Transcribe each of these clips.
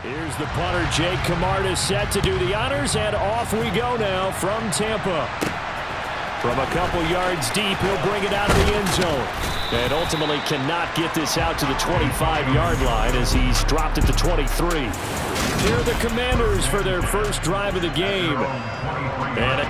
Here's the punter, Jake Camarda, set to do the honors, and off we go now from Tampa. From a couple yards deep, he'll bring it out of the end zone. And ultimately cannot get this out to the 25-yard line as he's dropped it to 23. Here are the Commanders for their first drive of the game. And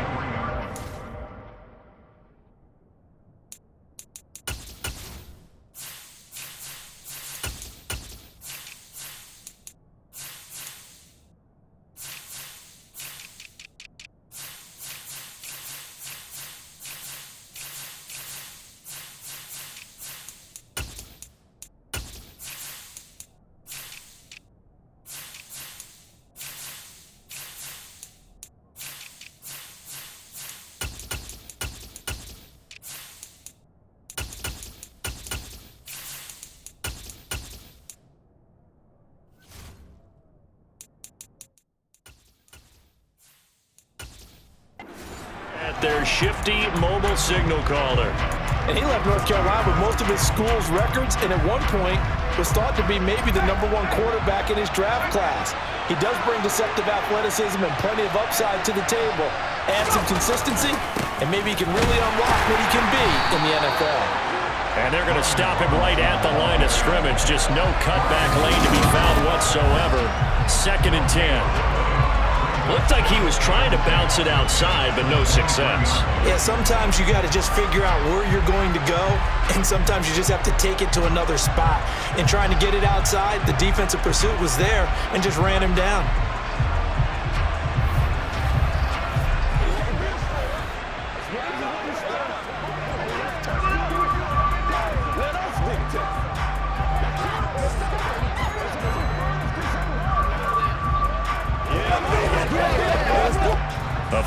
their shifty mobile signal caller. And he left North Carolina with most of his school's records, and at one point was thought to be maybe the #1 quarterback in his draft class. He does bring deceptive athleticism and plenty of upside to the table. Add some consistency, and maybe he can really unlock what he can be in the NFL. And they're going to stop him right at the line of scrimmage. Just no cutback lane to be found whatsoever. 2nd and 10. Looked like he was trying to bounce it outside, but no success. Yeah, sometimes you got to just figure out where you're going to go, and sometimes you just have to take it to another spot. In trying to get it outside, the defensive pursuit was there and just ran him down.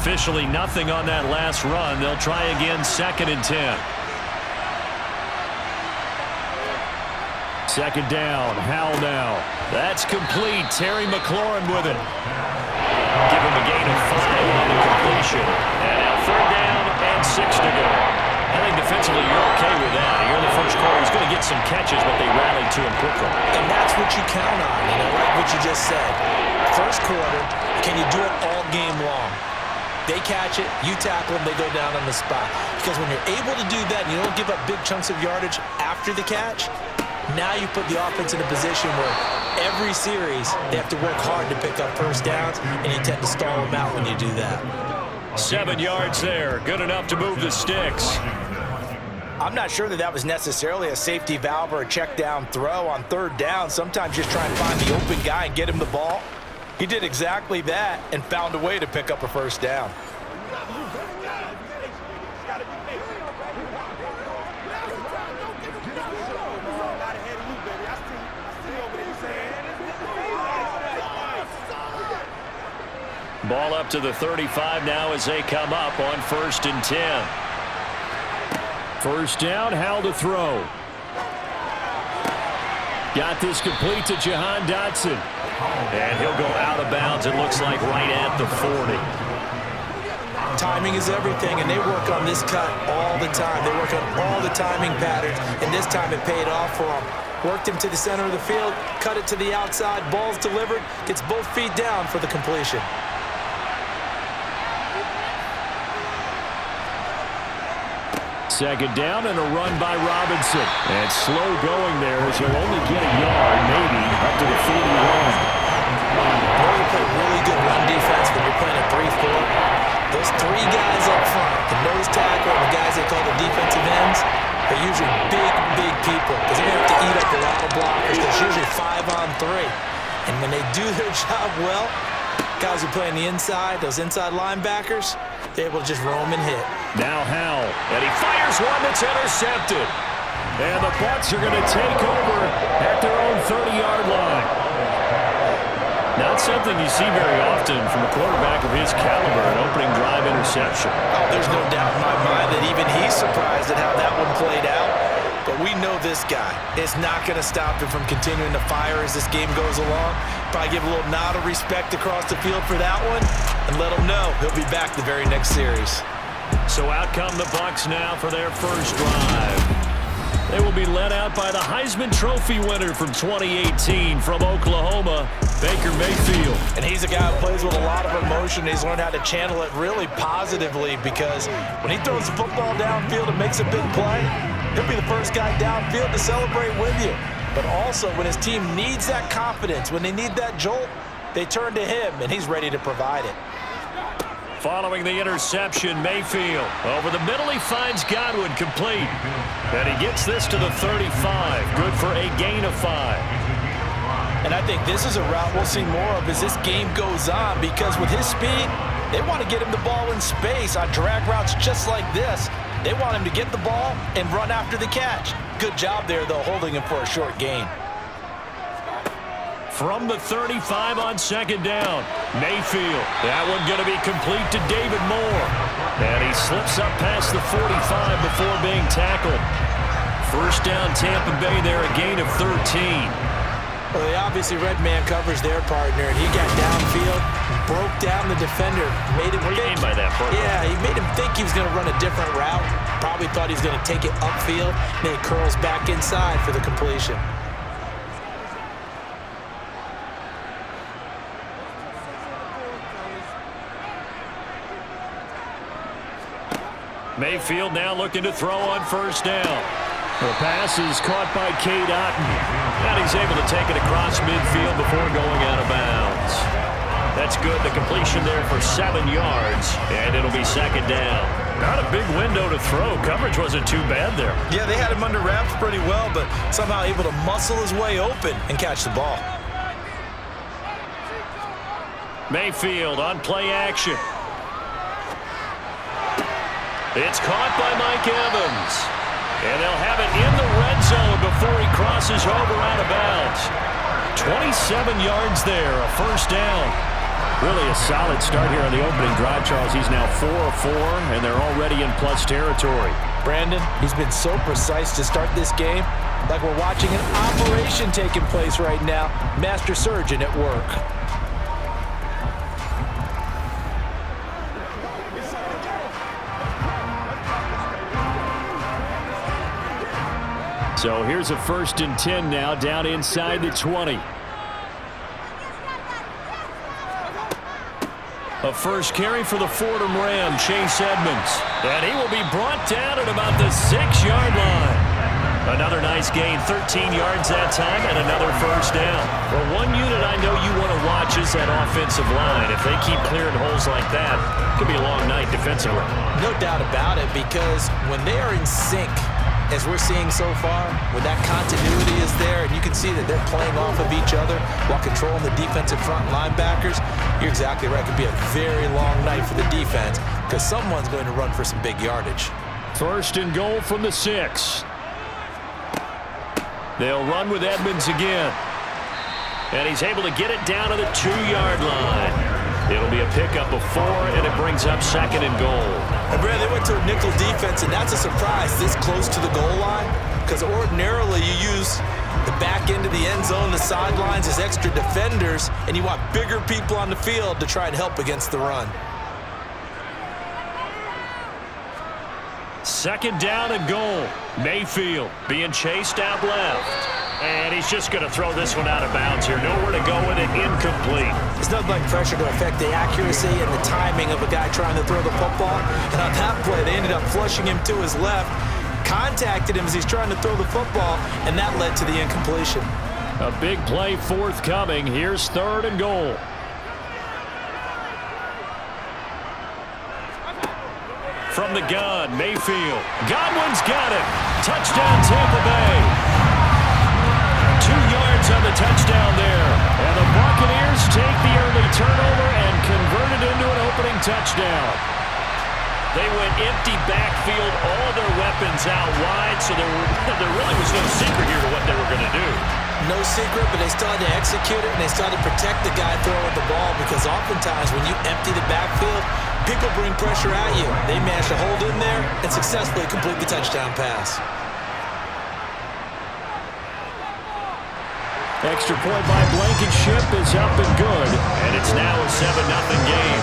Officially nothing on that last run. They'll try again, 2nd and 10. 2nd down, Howell now. That's complete. Terry McLaurin with it. Give him a gain of 5 on the completion. And now 3rd down and 6 to go. I think defensively you're okay with that. Here in the first quarter, he's going to get some catches, but they rallied to him quickly. And that's what you count on, like what you just said. First quarter, can you do it all game long? They catch it, you tackle them, they go down on the spot. Because when you're able to do that and you don't give up big chunks of yardage after the catch, now you put the offense in a position where every series they have to work hard to pick up first downs, and you tend to stall them out when you do that. 7 yards there, good enough to move the sticks. I'm not sure that was necessarily a safety valve or a check down throw on 3rd down. Sometimes just try and find the open guy and get him the ball. He did exactly that and found a way to pick up a first down. Ball up to the 35 now as they come up on 1st and 10. 1st down, Howell to throw. Got this complete to Jahan Dotson. And he'll go out of bounds, it looks like, right at the 40. Timing is everything, and they work on this cut all the time. They work on all the timing patterns, and this time it paid off for them. Worked him to the center of the field, cut it to the outside, ball's delivered, gets both feet down for the completion. Second down and a run by Robinson. And slow going there as he'll only get a yard, maybe, up to the 41. You play really good run defense when you're playing a 3-4. Those 3 guys up front, the nose tackle and the guys they call the defensive ends, they're usually big people because they're going to have to eat up a lot of blockers. There's usually 5 on 3. And when they do their job well, guys who play on the inside, those inside linebackers, they're able to just roam and hit. Now Howell, and he fires one that's intercepted. And the Bucs are going to take over at their own 30-yard line. Not something you see very often from a quarterback of his caliber, an opening drive interception. Oh, there's no doubt in my mind that even he's surprised at how that one played out. But we know this guy is not going to stop him from continuing to fire as this game goes along. Probably give a little nod of respect across the field for that one and let him know he'll be back the very next series. So out come the Bucs now for their first drive. They will be led out by the Heisman Trophy winner from 2018 from Oklahoma, Baker Mayfield. And he's a guy who plays with a lot of emotion. He's learned how to channel it really positively because when he throws the football downfield and makes a big play, he'll be the first guy downfield to celebrate with you. But also when his team needs that confidence, when they need that jolt, they turn to him, and he's ready to provide it. Following the interception, Mayfield over the middle, he finds Godwin complete. And he gets this to the 35, good for a gain of 5. And I think this is a route we'll see more of as this game goes on because with his speed, they want to get him the ball in space on drag routes just like this. They want him to get the ball and run after the catch. Good job there, though, holding him for a short gain. From the 35 on second down, Mayfield. That one going to be complete to David Moore. And he slips up past the 45 before being tackled. First down, Tampa Bay there, a gain of 13. Well, they obviously red man covers their partner, and he got downfield, broke down the defender, made him think. What do you mean by that, Bert? Yeah, he made him think he was going to run a different route. Probably thought he was going to take it upfield, and then he curls back inside for the completion. Mayfield now looking to throw on first down. The pass is caught by Cade Otton. And he's able to take it across midfield before going out of bounds. That's good. The completion there for 7 yards. And it'll be second down. Not a big window to throw. Coverage wasn't too bad there. Yeah, they had him under wraps pretty well, but somehow able to muscle his way open and catch the ball. Mayfield on play action. It's caught by Mike Evans. And they'll have it in the red zone before he crosses over out of bounds. 27 yards there, a first down. Really a solid start here on the opening drive, Charles. He's now 4 of 4, and they're already in plus territory. Brandon, he's been so precise to start this game, like we're watching an operation taking place right now. Master surgeon at work. So here's a 1st and 10 now, down inside the 20. A first carry for the Fordham Ram, Chase Edmonds. And he will be brought down at about the 6-yard line. Another nice gain, 13 yards that time, and another first down. Well, one unit I know you want to watch is that offensive line. If they keep clearing holes like that, it could be a long night defensively. No doubt about it, because when they are in sync, as we're seeing so far, when that continuity is there, and you can see that they're playing off of each other while controlling the defensive front linebackers, you're exactly right. It could be a very long night for the defense because someone's going to run for some big yardage. 1st and goal from the 6. They'll run with Edmonds again. And he's able to get it down to the 2-yard line. It'll be a pickup of 4, and it brings up 2nd and goal. And Brad, they went to a nickel defense, and that's a surprise this close to the goal line because ordinarily you use the back end of the end zone, the sidelines as extra defenders, and you want bigger people on the field to try and help against the run. 2nd down and goal. Mayfield being chased out left. And he's just going to throw this one out of bounds here. Nowhere to go with it, incomplete. It's nothing like pressure to affect the accuracy and the timing of a guy trying to throw the football. And on that play, they ended up flushing him to his left, contacted him as he's trying to throw the football, and that led to the incompletion. A big play forthcoming. Here's 3rd and goal. From the gun, Mayfield. Godwin's got it. Touchdown, Tampa Bay. 2 yards on the touchdown there. And the Buccaneers take the early turnover and convert it into an opening touchdown. They went empty backfield, all their weapons out wide, so there really was no secret here to what they were going to do. No secret, but they still had to execute it, and they still had to protect the guy throwing the ball because oftentimes when you empty the backfield, people bring pressure at you. They managed to hold in there and successfully complete the touchdown pass. Extra point by Blankenship is up and good, and it's now a 7-0 game.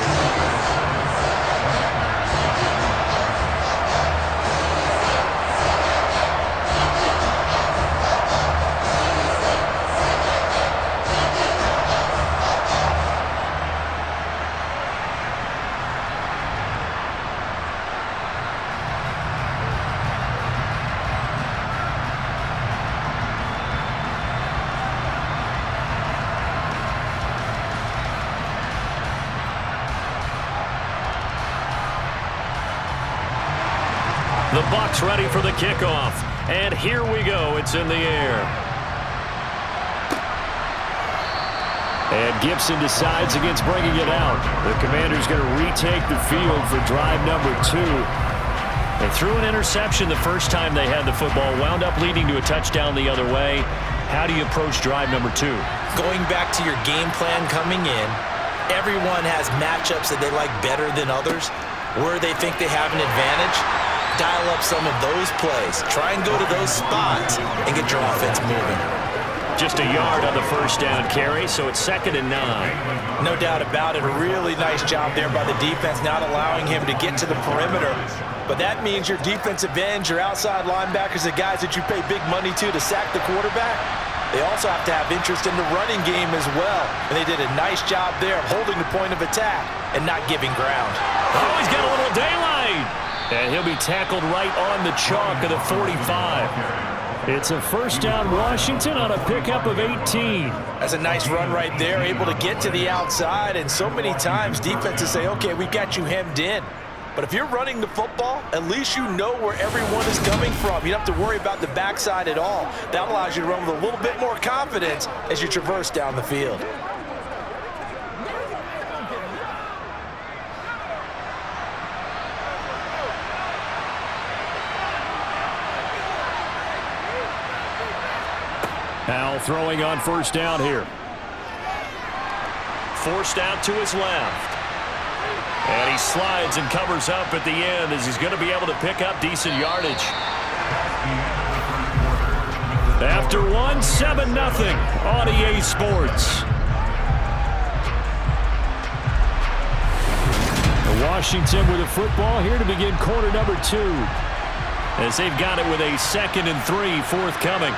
The Bucs ready for the kickoff. And here we go. It's in the air. And Gibson decides against bringing it out. The Commanders going to retake the field for drive number 2. They threw an interception the first time they had the football, wound up leading to a touchdown the other way. How do you approach drive number 2? Going back to your game plan coming in, everyone has matchups that they like better than others. Where they think they have an advantage, dial up some of those plays. Try and go to those spots and get your offense moving. Just a yard on the first down carry, so it's 2nd and 9. No doubt about it. A really nice job there by the defense, not allowing him to get to the perimeter. But that means your defensive ends, your outside linebackers, the guys that you pay big money to sack the quarterback, they also have to have interest in the running game as well. And they did a nice job there of holding the point of attack and not giving ground. Oh, he's got a little daylight. And he'll be tackled right on the chalk of the 45. It's a first down Washington on a pickup of 18. That's a nice run right there, able to get to the outside. And so many times defenses say, okay, we got you hemmed in. But if you're running the football, at least you know where everyone is coming from. You don't have to worry about the backside at all. That allows you to run with a little bit more confidence as you traverse down the field. Now throwing on first down here. Forced out to his left. And he slides and covers up at the end as he's going to be able to pick up decent yardage. After one, 7-0 on EA Sports. Washington with the football here to begin quarter number 2. As they've got it with a 2nd and 3 forthcoming.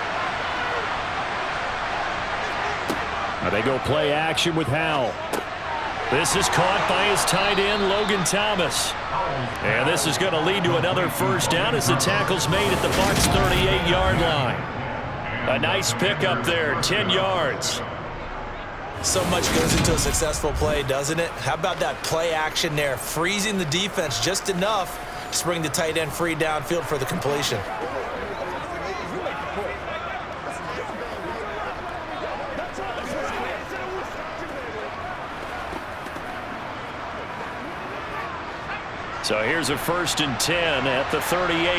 Now they go play action with Howell. This is caught by his tight end, Logan Thomas. And this is going to lead to another first down as the tackle's made at the Bucs' 38-yard line. A nice pickup there, 10 yards. So much goes into a successful play, doesn't it? How about that play action there, freezing the defense just enough to bring the tight end free downfield for the completion. So here's a 1st and 10 at the 38.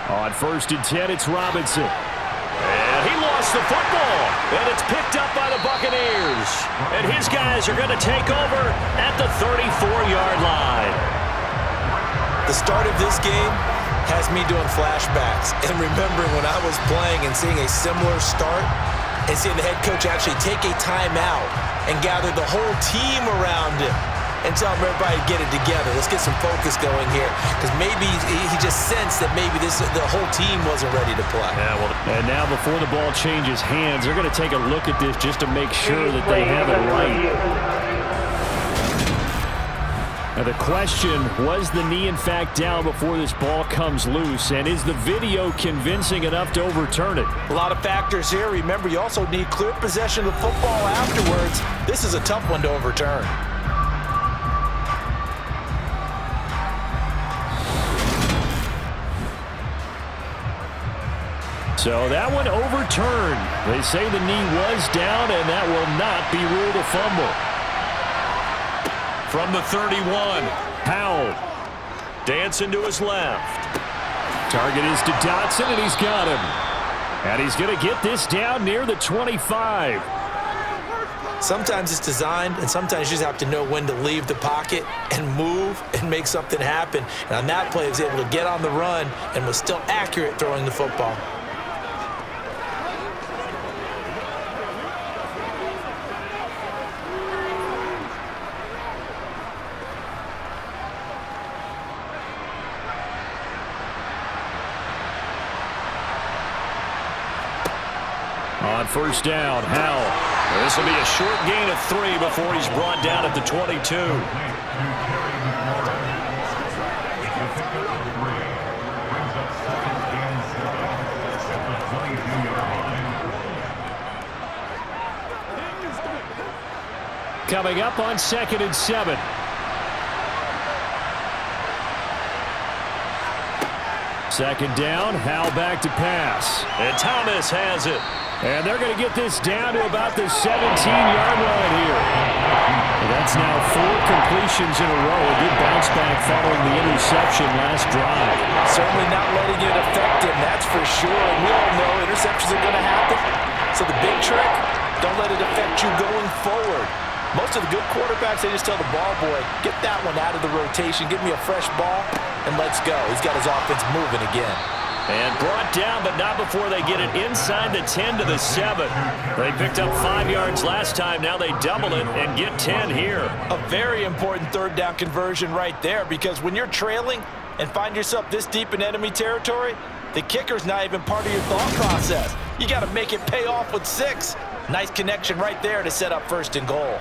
On 1st and 10, it's Robinson. And he lost the football. And it's picked up by the Buccaneers. And his guys are going to take over at the 34-yard line. The start of this game has me doing flashbacks and remembering when I was playing and seeing a similar start and seeing the head coach actually take a timeout and gather the whole team around him and tell everybody to get it together. Let's get some focus going here, because maybe he just sensed that maybe the whole team wasn't ready to play. Yeah, well, and now before the ball changes hands, they're going to take a look at this just to make sure that they have it right. Now the question, was the knee in fact down before this ball comes loose, and is the video convincing enough to overturn it? A lot of factors here. Remember, you also need clear possession of the football afterwards. This is a tough one to overturn. So that one overturned. They say the knee was down, and that will not be ruled a fumble. From the 31, Howell. Dancing to his left. Target is to Dotson, and he's got him. And he's going to get this down near the 25. Sometimes it's designed, and sometimes you just have to know when to leave the pocket and move and make something happen. And on that play, he was able to get on the run and was still accurate throwing the football. On first down, Howell. This will be a short gain of 3 before he's brought down at the 22. Coming up on 2nd and 7. Second down, Howell back to pass. And Thomas has it. And they're going to get this down to about the 17-yard line here. That's now 4 completions in a row. A good bounce back following the interception last drive. Certainly not letting it affect him, that's for sure. And we all know interceptions are going to happen. So the big trick, don't let it affect you going forward. Most of the good quarterbacks, they just tell the ball boy, get that one out of the rotation, give me a fresh ball, and let's go. He's got his offense moving again. And brought down, but not before they get it inside the 10 to the 7. They picked up 5 yards last time. Now they double it and get 10 here. A very important third down conversion right there, because when you're trailing and find yourself this deep in enemy territory, the kicker's not even part of your thought process. You got to make it pay off with 6. Nice connection right there to set up 1st and goal.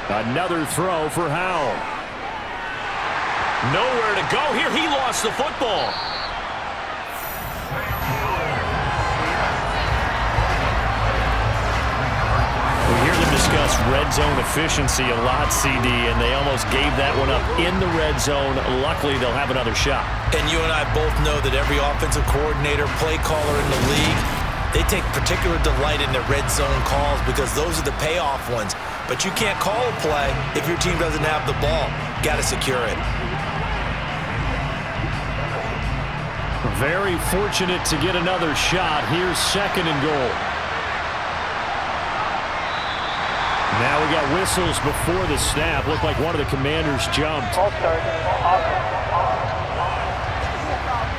Another throw for Howell. Nowhere to go here. He lost the football. We hear them discuss red zone efficiency a lot, CD, and they almost gave that one up in the red zone. Luckily, they'll have another shot. And you and I both know that every offensive coordinator, play caller in the league, they take particular delight in their red zone calls because those are the payoff ones. But you can't call a play if your team doesn't have the ball. Got to secure it. Very fortunate to get another shot. Here's 2nd and goal. Now we got whistles before the snap. Looked like one of the Commanders jumped.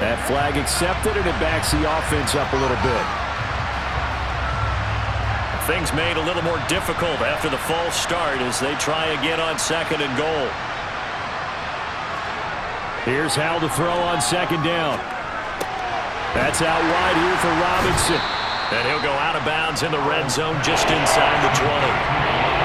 That flag accepted, and it backs the offense up a little bit. Things made a little more difficult after the false start as they try again on 2nd and goal. Here's Howell to throw on 2nd down. That's out wide here for Robinson. And he'll go out of bounds in the red zone just inside the 20.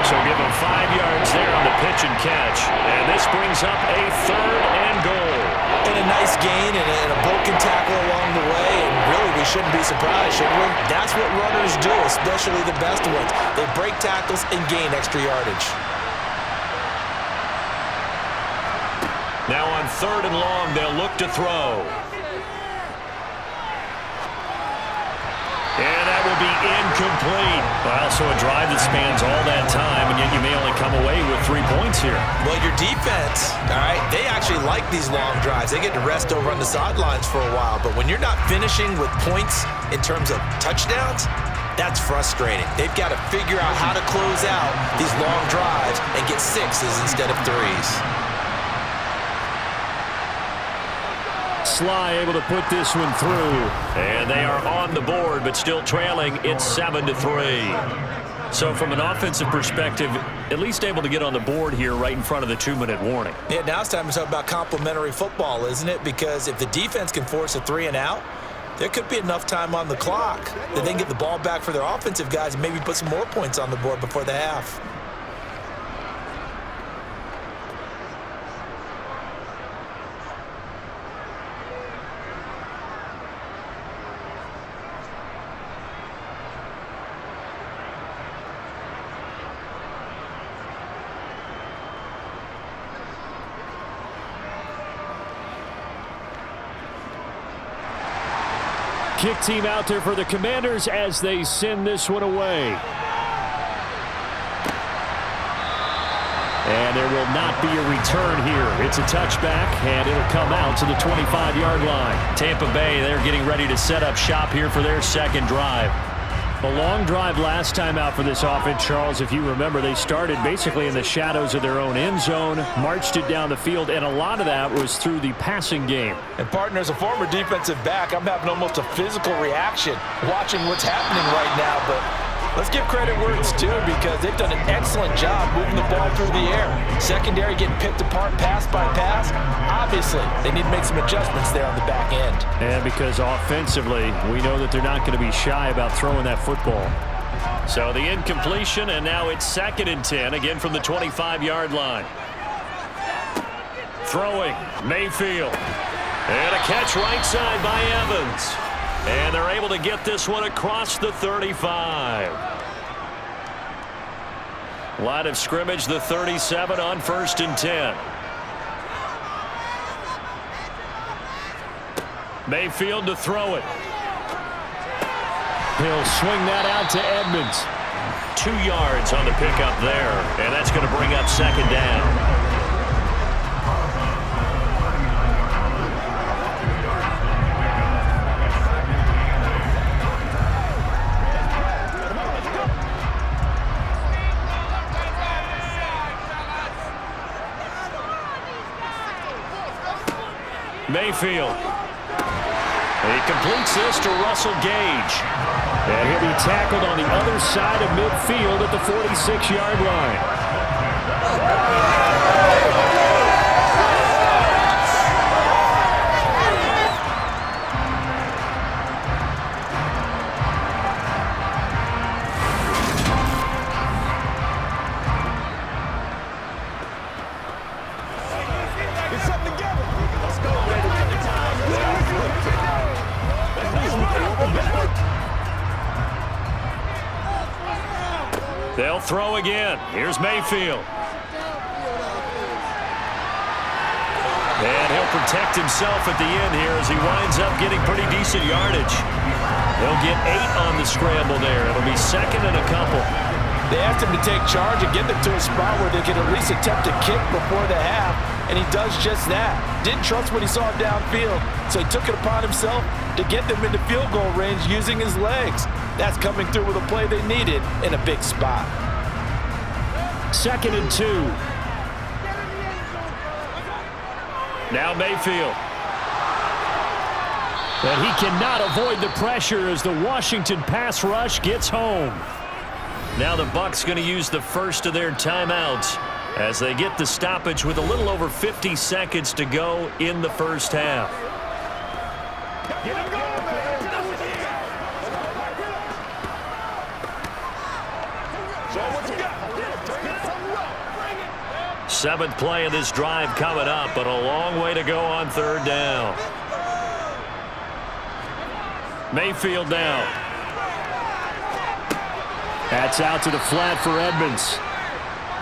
So give him 5 yards there on the pitch and catch. And this brings up a 3rd and goal. And a nice gain and a broken tackle along the way. And really, we shouldn't be surprised, should we? That's what runners do, especially the best ones. They break tackles and gain extra yardage. Now on 3rd and long, they'll look to throw. And that will be incomplete. Well, so a drive that spans all that time, and yet you may only come away with 3 points here. Well, your defense, all right, they actually like these long drives. They get to rest over on the sidelines for a while. But when you're not finishing with points in terms of touchdowns, that's frustrating. They've got to figure out how to close out these long drives and get 6s instead of 3s. Sly able to put this one through. And they are on the board, but still trailing. It's 7-3. So from an offensive perspective, at least able to get on the board here right in front of the 2-minute warning. Yeah, now it's time to talk about complementary football, isn't it? Because if the defense can force a 3 and out, there could be enough time on the clock that they can get the ball back for their offensive guys and maybe put some more points on the board before the half. Kick team out there for the Commanders as they send this one away. And there will not be a return here. It's a touchback, and it'll come out to the 25-yard line. Tampa Bay, they're getting ready to set up shop here for their 2nd drive. A long drive last time out for this offense, Charles. If you remember, they started basically in the shadows of their own end zone, marched it down the field, and a lot of that was through the passing game. And, partner, as a former defensive back, I'm having almost a physical reaction watching what's happening right now. But let's give credit where it's due because they've done an excellent job moving the ball through the air. Secondary getting picked apart pass by pass. Obviously, they need to make some adjustments there on the back end. And because offensively, we know that they're not going to be shy about throwing that football. So the incompletion, and now it's 2nd and 10, again from the 25-yard line. Throwing, Mayfield. And a catch right side by Evans. And they're able to get this one across the 35. Line of scrimmage, the 37 on 1st and 10. Mayfield to throw it. He'll swing that out to Edmonds. 2 yards on the pickup there, and that's going to bring up 2nd down. Mayfield. He completes this to Russell Gage. And he'll be tackled on the other side of midfield at the 46-yard line. They'll throw again. Here's Mayfield. And he'll protect himself at the end here as he winds up getting pretty decent yardage. They'll get 8 on the scramble there. It'll be 2nd and a couple. They asked him to take charge and get them to a spot where they can at least attempt a kick before the half, and he does just that. Didn't trust what he saw downfield, so he took it upon himself to get them into field goal range using his legs. That's coming through with a play they needed in a big spot. 2nd and 2. Now Mayfield. And he cannot avoid the pressure as the Washington pass rush gets home. Now the Bucs going to use the first of their timeouts as they get the stoppage with a little over 50 seconds to go in the first half. Seventh play of this drive coming up, but a long way to go on 3rd down. Mayfield now. That's out to the flat for Edmonds.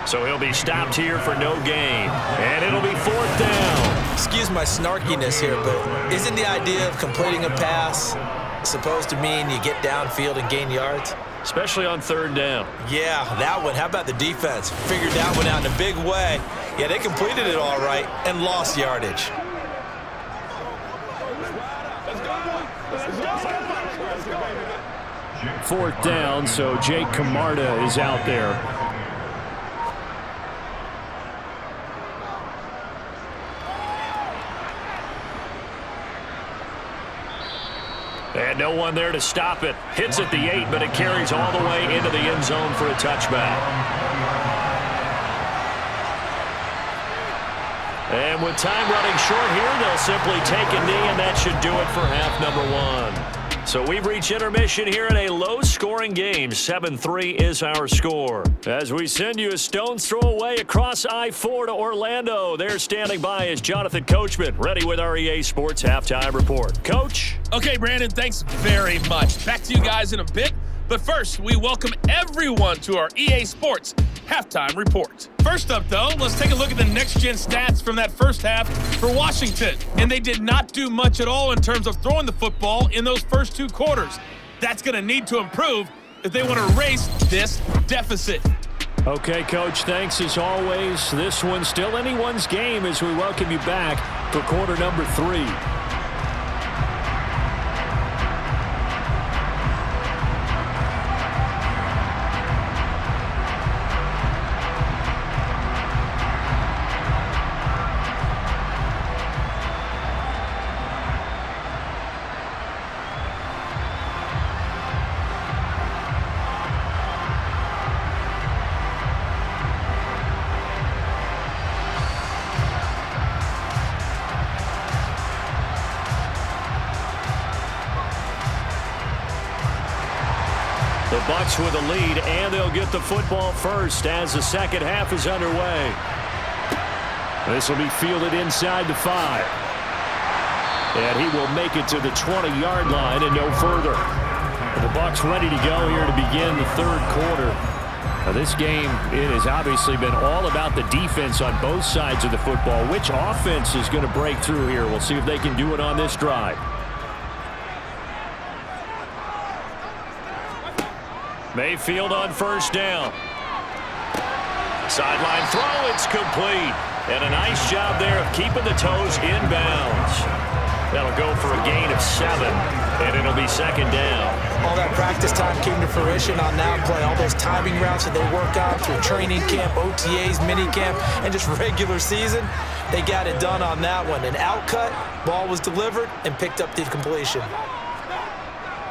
So he'll be stopped here for no gain. And it'll be 4th down. Excuse my snarkiness here, but isn't the idea of completing a pass supposed to mean you get downfield and gain yards? Especially on 3rd down. Yeah, that one. How about the defense? Figured that one out in a big way. Yeah, they completed it all right and lost yardage. Fourth down, so Jake Camarda is out there. And no one there to stop it. Hits at the 8, but it carries all the way into the end zone for a touchback. And with time running short here, they'll simply take a knee, and that should do it for half number 1. So we've reached intermission here in a low-scoring game. 7-3 is our score. As we send you a stone's throw away across I-4 to Orlando. There standing by is Jonathan Coachman, ready with our EA Sports Halftime Report. Coach? Okay, Brandon, thanks very much. Back to you guys in a bit. But first, we welcome everyone to our EA Sports Halftime Report. First up, though, let's take a look at the next-gen stats from that first half for Washington. And they did not do much at all in terms of throwing the football in those first 2 quarters. That's going to need to improve if they want to erase this deficit. Okay, Coach, thanks as always. This one's still anyone's game as we welcome you back for quarter number 3. The Bucs with a lead, and they'll get the football first as the second half is underway. This will be fielded inside the 5. And he will make it to the 20-yard line and no further. The Bucs ready to go here to begin the third quarter. Now this game, it has obviously been all about the defense on both sides of the football. Which offense is going to break through here? We'll see if they can do it on this drive. Mayfield on first down. Sideline throw, it's complete. And a nice job there of keeping the toes inbounds. That'll go for a gain of 7, and it'll be second down. All that practice time came to fruition on that play. All those timing routes that they work on through training camp, OTAs, mini camp, and just regular season, they got it done on that one. An outcut, ball was delivered, and picked up the completion.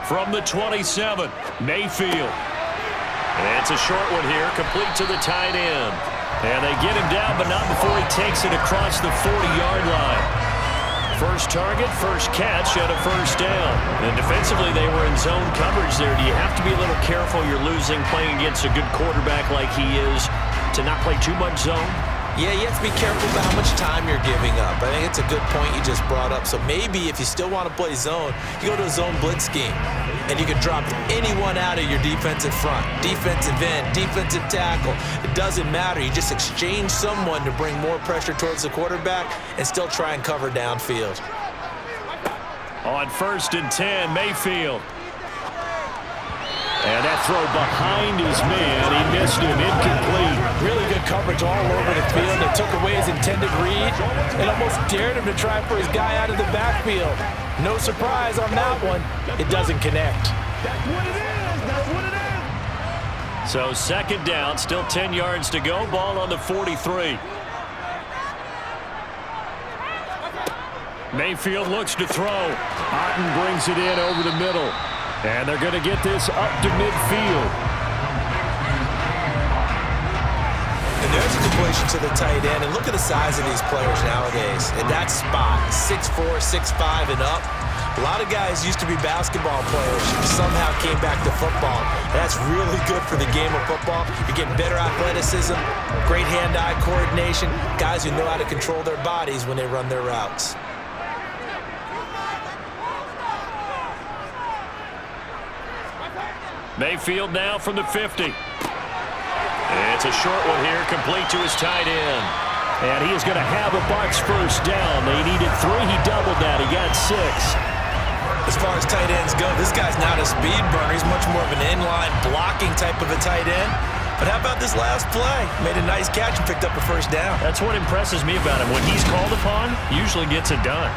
From the 27, Mayfield. And it's a short one here, complete to the tight end. And they get him down, but not before he takes it across the 40-yard line. First target, first catch, and a first down. And defensively, they were in zone coverage there. Do you have to be a little careful? You're losing playing against a good quarterback like he is to not play too much zone? Yeah, you have to be careful about how much time you're giving up. I think it's a good point you just brought up. So maybe if you still want to play zone, you go to a zone blitz scheme. And you can drop anyone out of your defensive front. Defensive end, defensive tackle. It doesn't matter. You just exchange someone to bring more pressure towards the quarterback and still try and cover downfield. On first and 10, Mayfield. And that throw behind his man. He missed him, incomplete. Really good coverage all over the field. They took away his intended read and almost dared him to try for his guy out of the backfield. No surprise on that one. It doesn't connect. That's what it is. That's what it is. So second down, still 10 yards to go. Ball on the 43. Mayfield looks to throw. Otten brings it in over the middle. And they're going to get this up to midfield. And there's a completion to the tight end. And look at the size of these players nowadays. In that spot, 6'4", 6'5", and up. A lot of guys used to be basketball players who somehow came back to football. That's really good for the game of football. You're getting better athleticism, great hand-eye coordination, guys who know how to control their bodies when they run their routes. Mayfield now from the 50. It's a short one here, complete to his tight end. And he is going to have a Bucs first down. They needed 3. He doubled that. He got 6. As far as tight ends go, this guy's not a speed burner. He's much more of an inline blocking type of a tight end. But how about this last play? Made a nice catch and picked up a first down. That's what impresses me about him. When he's called upon, usually gets it done.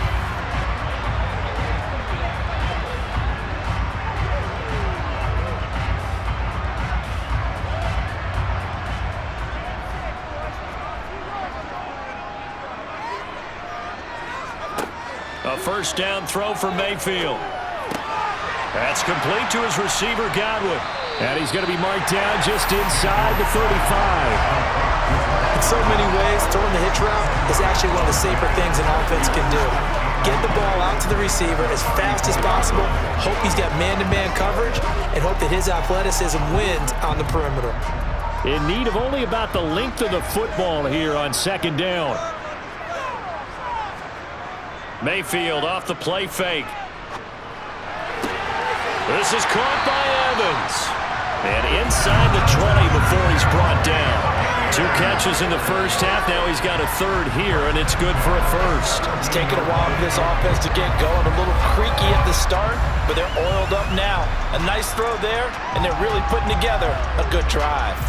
A first down throw for Mayfield. That's complete to his receiver, Godwin. And he's going to be marked down just inside the 35. In so many ways, throwing the hitch route is actually one of the safer things an offense can do. Get the ball out to the receiver as fast as possible, hope he's got man-to-man coverage, and hope that his athleticism wins on the perimeter. In need of only about the length of the football here on second down. Mayfield off the play fake. This is caught by Evans. And inside the 20 before he's brought down. 2 catches in the first half. Now he's got a third here, and it's good for a first. It's taken a while for this offense to get going. A little creaky at the start, but they're oiled up now. A nice throw there, and they're really putting together a good drive.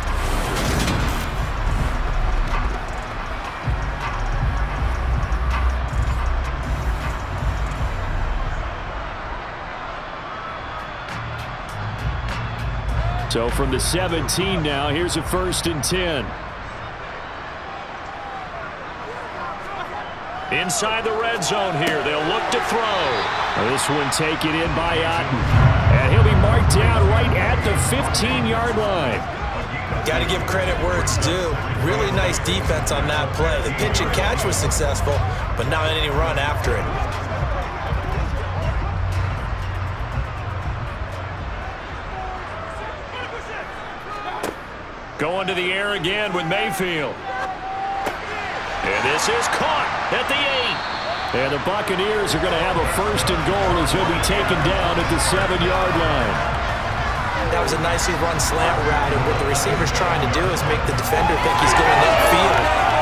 So from the 17 now, here's a first and 10. Inside the red zone here, they'll look to throw. This one taken in by Otten. And he'll be marked down right at the 15-yard line. Got to give credit where it's due. Really nice defense on that play. The pitch and catch was successful, but not any run after it. Going to the air again with Mayfield. And this is caught at the 8. And the Buccaneers are going to have a 1st and goal as he'll be taken down at the 7-yard line. That was a nicely run slant route, and what the receiver's trying to do is make the defender think he's going upfield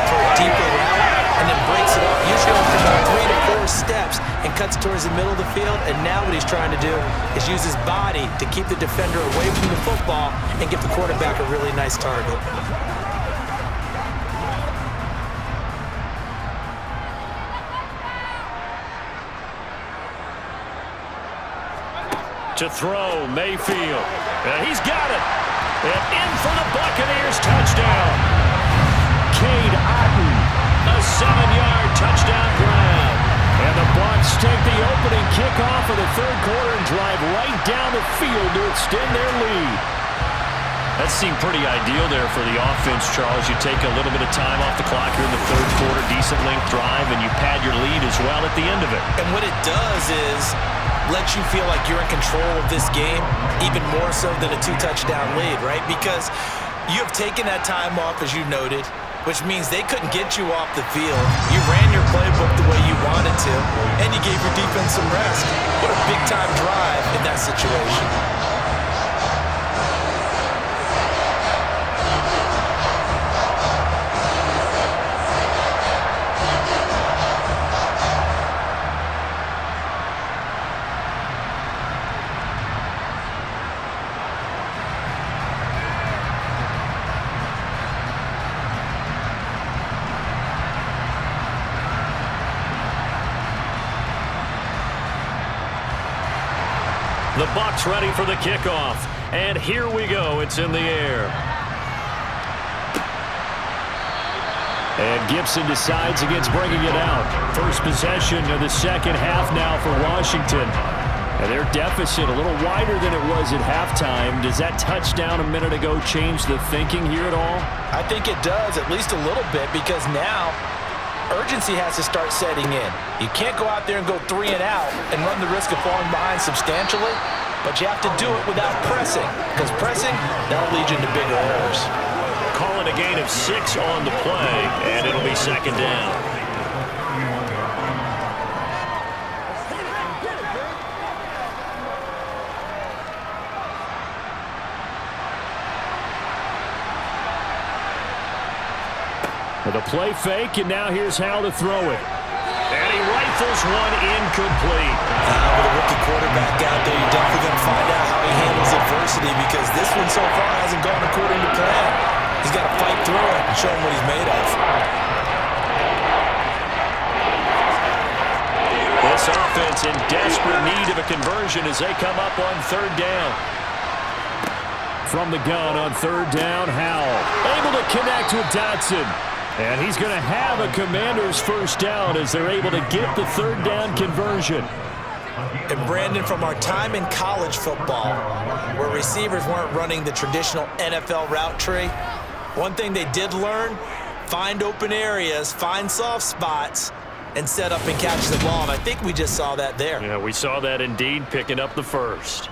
for a deeper route, and then breaks it up, usually after about 3 to 4 steps, and cuts towards the middle of the field. And now what he's trying to do is use his body to keep the defender away from the football and give the quarterback a really nice target. To throw, Mayfield. He's got it. And in for the Buccaneers touchdown. Cade Otton, a 7-yard touchdown grab. And the Bucs take the opening kickoff of the 3rd quarter and drive right down the field to extend their lead. That seemed pretty ideal there for the offense, Charles. You take a little bit of time off the clock here in the 3rd quarter, decent length drive, and you pad your lead as well at the end of it. And what it does is let you feel like you're in control of this game, even more so than a 2-touchdown lead, right? Because you have taken that time off, as you noted, which means they couldn't get you off the field. You ran your playbook the way you wanted to, and you gave your defense some rest. What a big-time drive in that situation. The Bucs ready for the kickoff. And here we go. It's in the air. And Gibson decides against bringing it out. First possession of the 2nd half now for Washington. And their deficit a little wider than it was at halftime. Does that touchdown a minute ago change the thinking here at all? I think it does, at least a little bit, because now urgency has to start setting in. You can't go out there and go 3 and out and run the risk of falling behind substantially, but you have to do it without pressing, because pressing, that'll lead you into bigger errors. Calling a gain of 6 on the play, and it'll be 2nd down. The play fake, and now here's how to throw it. And he rifles one incomplete. With a rookie quarterback out there, you're definitely going to find out how he handles adversity, because this one so far hasn't gone according to plan. He's got to fight through it and show him what he's made of. This offense in desperate need of a conversion as they come up on 3rd down. From the gun on 3rd down, Howell able to connect with Dotson. And he's going to have a Commanders 1st down as they're able to get the 3rd down conversion. And Brandon, from our time in college football, where receivers weren't running the traditional NFL route tree, one thing they did learn, find open areas, find soft spots, and set up and catch the ball. And I think we just saw that there. Yeah, we saw that indeed, picking up the 1st.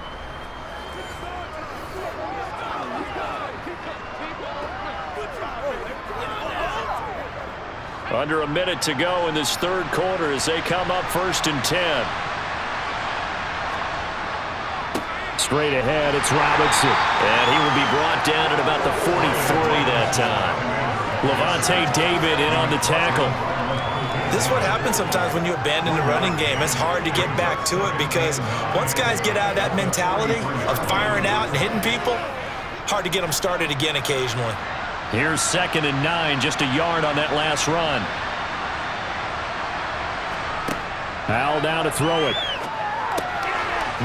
Under a minute to go in this 3rd quarter as they come up 1st and 10. Straight ahead, it's Robinson. And he will be brought down at about the 43 that time. Levante David in on the tackle. This is what happens sometimes when you abandon the running game. It's hard to get back to it, because once guys get out of that mentality of firing out and hitting people, hard to get them started again occasionally. Here's 2nd and 9, just a yard on that last run. Howell down to throw it.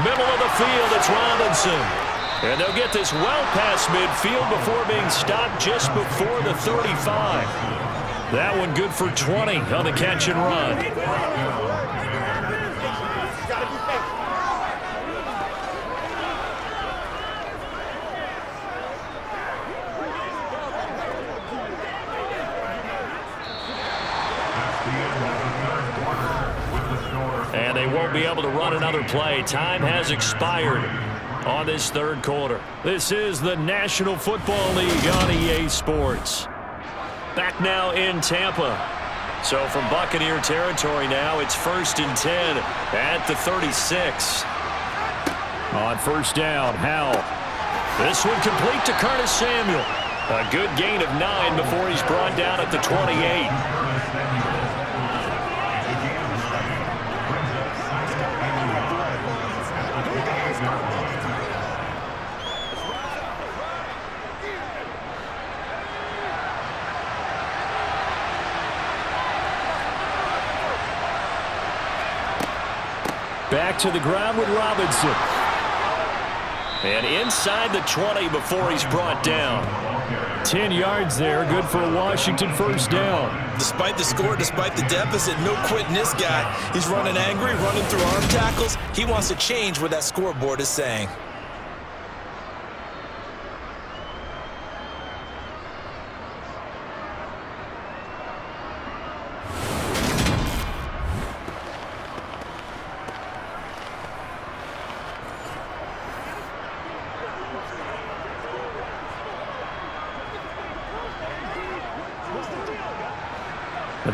Middle of the field, it's Robinson. And they'll get this well past midfield before being stopped just before the 35. That one good for 20 on the catch and run. And they won't be able to run another play. Time has expired on this 3rd quarter. This is the National Football League on EA Sports. Back now in Tampa. So from Buccaneer territory now, it's 1st and 10 at the 36. On first down, Howell. This one complete to Curtis Samuel. A good gain of 9 before he's brought down at the 28. Back to the ground with Robinson. And inside the 20 before he's brought down. 10 yards there, good for a Washington first down. Despite the score, despite the deficit, no quitting this guy. He's running angry, running through arm tackles. He wants to change what that scoreboard is saying.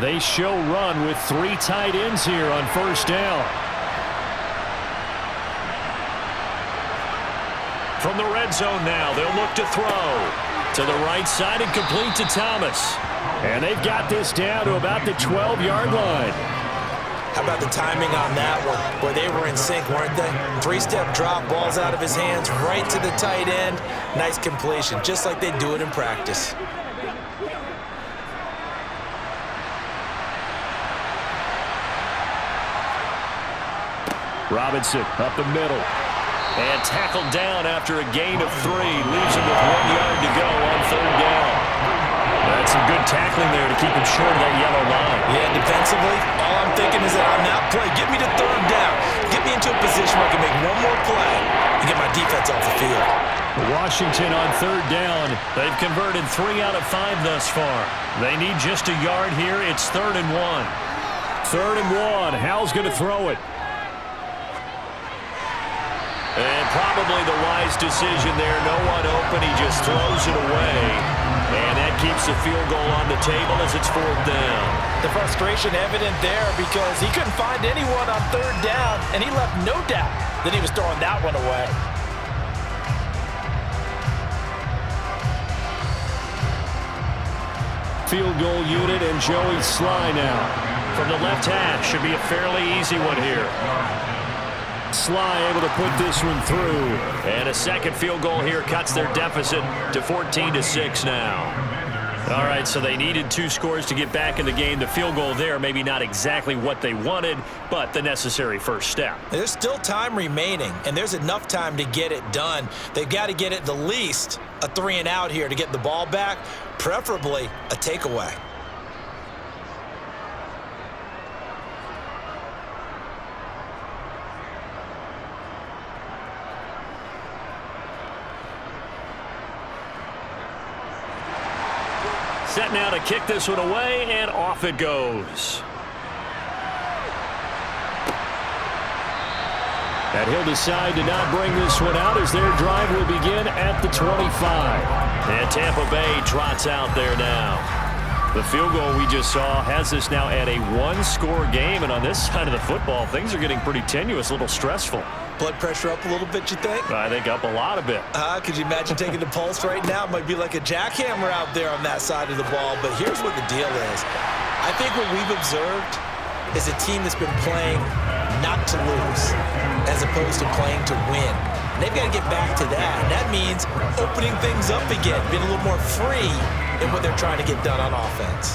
They show run with 3 tight ends here on first down. From the red zone now, they'll look to throw. To the right side and complete to Thomas. And they've got this down to about the 12-yard line. How about the timing on that one? Boy, they were in sync, weren't they? 3-step drop, balls out of his hands, right to the tight end. Nice completion, just like they do it in practice. Robinson up the middle. And tackled down after a gain of 3. Leaves him with 1 yard to go on third down. That's some good tackling there to keep him short of that yellow line. Yeah, defensively, all I'm thinking is that on that play, get me to third down. Get me into a position where I can make one more play and get my defense off the field. Washington on third down. They've converted 3 out of 5 thus far. They need just a yard here. It's 3rd and 1. 3rd and 1. Howell's going to throw it. And probably the wise decision there. No one open. He just throws it away. And that keeps the field goal on the table as it's 4th down. The frustration evident there because he couldn't find anyone on third down, and he left no doubt that he was throwing that one away. Field goal unit and Joey Sly now. From the left hash, should be a fairly easy one here. Sly able to put this one through. And a second field goal here cuts their deficit to 14-6 now. All right, so they needed 2 scores to get back in the game. The field goal there, maybe not exactly what they wanted, but the necessary first step. There's still time remaining, and there's enough time to get it done. They've got to get it the least a 3 and out here to get the ball back, preferably a takeaway. Set now to kick this one away, and off it goes. And he'll decide to not bring this one out as their drive will begin at the 25. And Tampa Bay trots out there now. The field goal we just saw has us now at a 1-score game, and on this side of the football, things are getting pretty tenuous, a little stressful. Blood pressure up a little bit, you think? I think up a lot of it. Could you imagine taking the pulse right now? It might be like a jackhammer out there on that side of the ball, but here's what the deal is. I think what we've observed is a team that's been playing not to lose as opposed to playing to win. And they've got to get back to that, and that means opening things up again, being a little more free in what they're trying to get done on offense.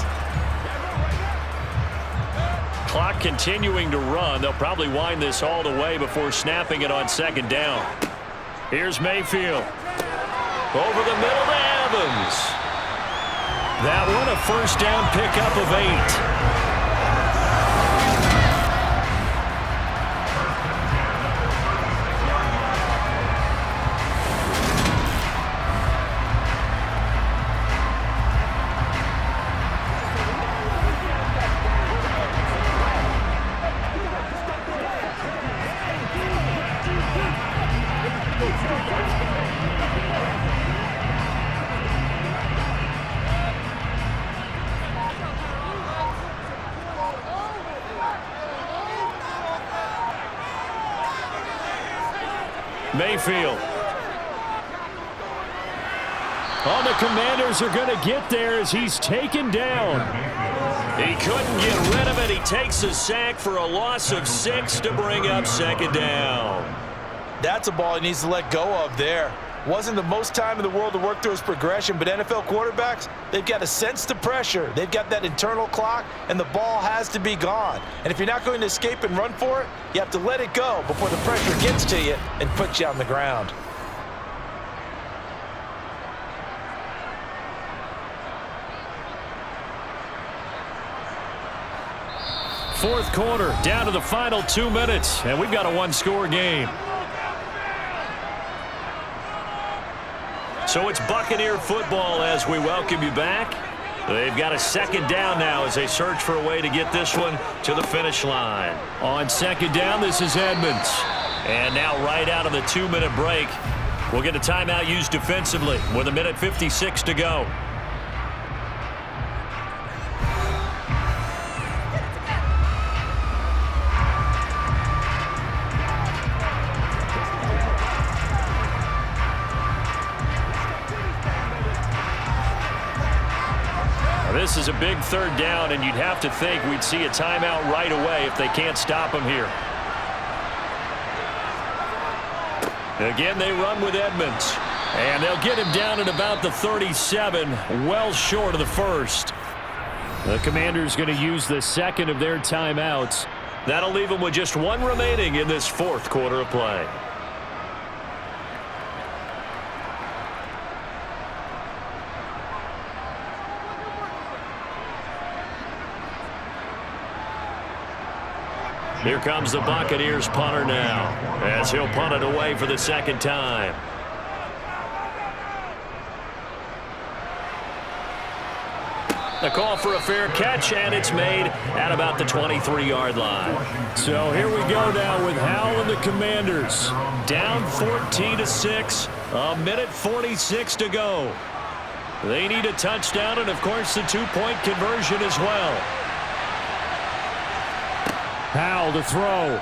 Clock continuing to run. They'll probably wind this all the way before snapping it on second down. Here's Mayfield. Over the middle to Evans. That one a first down pickup of 8. Mayfield. Oh, the Commanders are going to get there as he's taken down. He couldn't get rid of it. He takes a sack for a loss of 6 to bring up second down. That's a ball he needs to let go of there. Wasn't the most time in the world to work through his progression, but NFL quarterbacks, they've got to sense the pressure. They've got that internal clock, and the ball has to be gone. And if you're not going to escape and run for it, you have to let it go before the pressure gets to you and puts you on the ground. Fourth quarter, down to the final 2 minutes, and we've got a one-score game. So it's Buccaneer football as we welcome you back. They've got a second down now as they search for a way to get this one to the finish line. On second down, this is Edmonds. And now right out of the 2-minute break, we'll get a timeout used defensively with 1:56 to go. This is a big third down, and you'd have to think we'd see a timeout right away if they can't stop him here. Again, they run with Edmonds, and they'll get him down at about the 37, well short of the first. The Commanders going to use the second of their timeouts. That'll leave them with just one remaining in this fourth quarter of play. Here comes the Buccaneers punter now, as he'll punt it away for the second time. The call for a fair catch, and it's made at about the 23-yard line. So here we go now with Howell and the Commanders. Down 14-6, 1:46 to go. They need a touchdown and, of course, the two-point conversion as well. Howell to throw.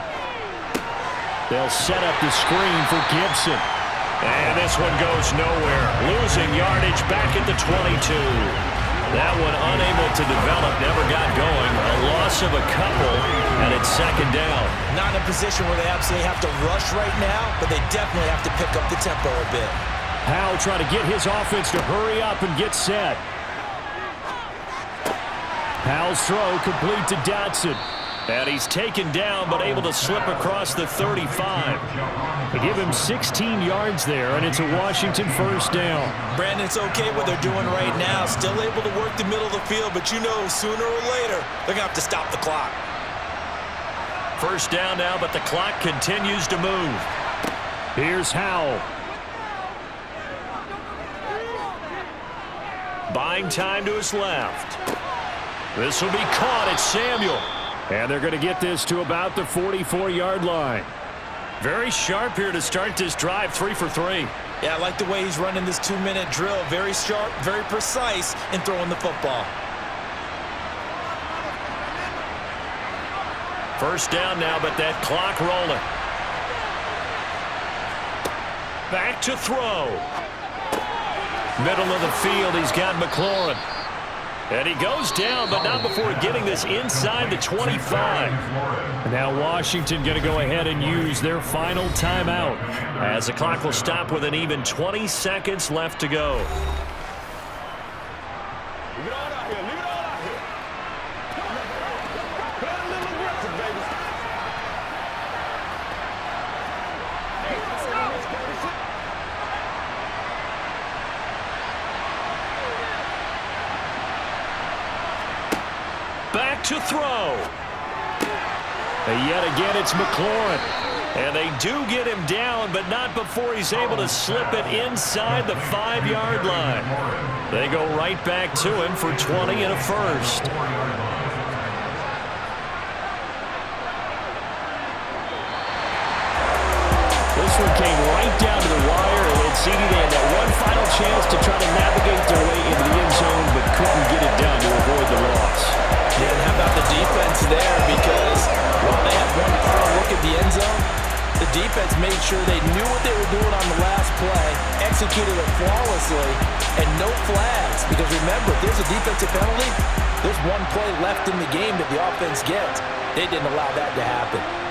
They'll set up the screen for Gibson. And this one goes nowhere. Losing yardage back at the 22. That one unable to develop, never got going. A loss of a couple, and it's second down. Not in a position where they absolutely have to rush right now, but they definitely have to pick up the tempo a bit. Howell trying to get his offense to hurry up and get set. Howell's throw complete to Dotson. And he's taken down, but able to slip across the 35. They give him 16 yards there, and it's a Washington first down. Brandon, it's okay what they're doing right now. Still able to work the middle of the field, but you know sooner or later they're going to have to stop the clock. First down now, but the clock continues to move. Here's Howell. Buying time to his left. This will be caught at Samuel. And they're going to get this to about the 44-yard line. Very sharp here to start this drive, 3 for 3. Yeah, I like the way he's running this 2-minute drill. Very sharp, very precise in throwing the football. First down now, but that clock rolling. Back to throw. Middle of the field, he's got McLaurin. And he goes down, but not before getting this inside the 25. And now Washington going to go ahead and use their final timeout as the clock will stop with an even 20 seconds left to go. Leave it all out here. Leave it all out here. Play a little aggressive, baby. Hey, let's go. Back to throw. And yet again, it's McLaurin. And they do get him down, but not before he's able to slip it inside the 5-yard line. They go right back to him for 20 and a first. This one came right down to the wire, and it seemed they had that one final chance to try to navigate their way into the end zone, but couldn't get it done to avoid the loss. Yeah, and how about the defense there? Because while they had one final look at the end zone, the defense defense made sure they knew what they were doing on the last play, executed it flawlessly, and no flags. Because remember, if there's a defensive penalty, there's one play left in the game that the offense gets. They didn't allow that to happen.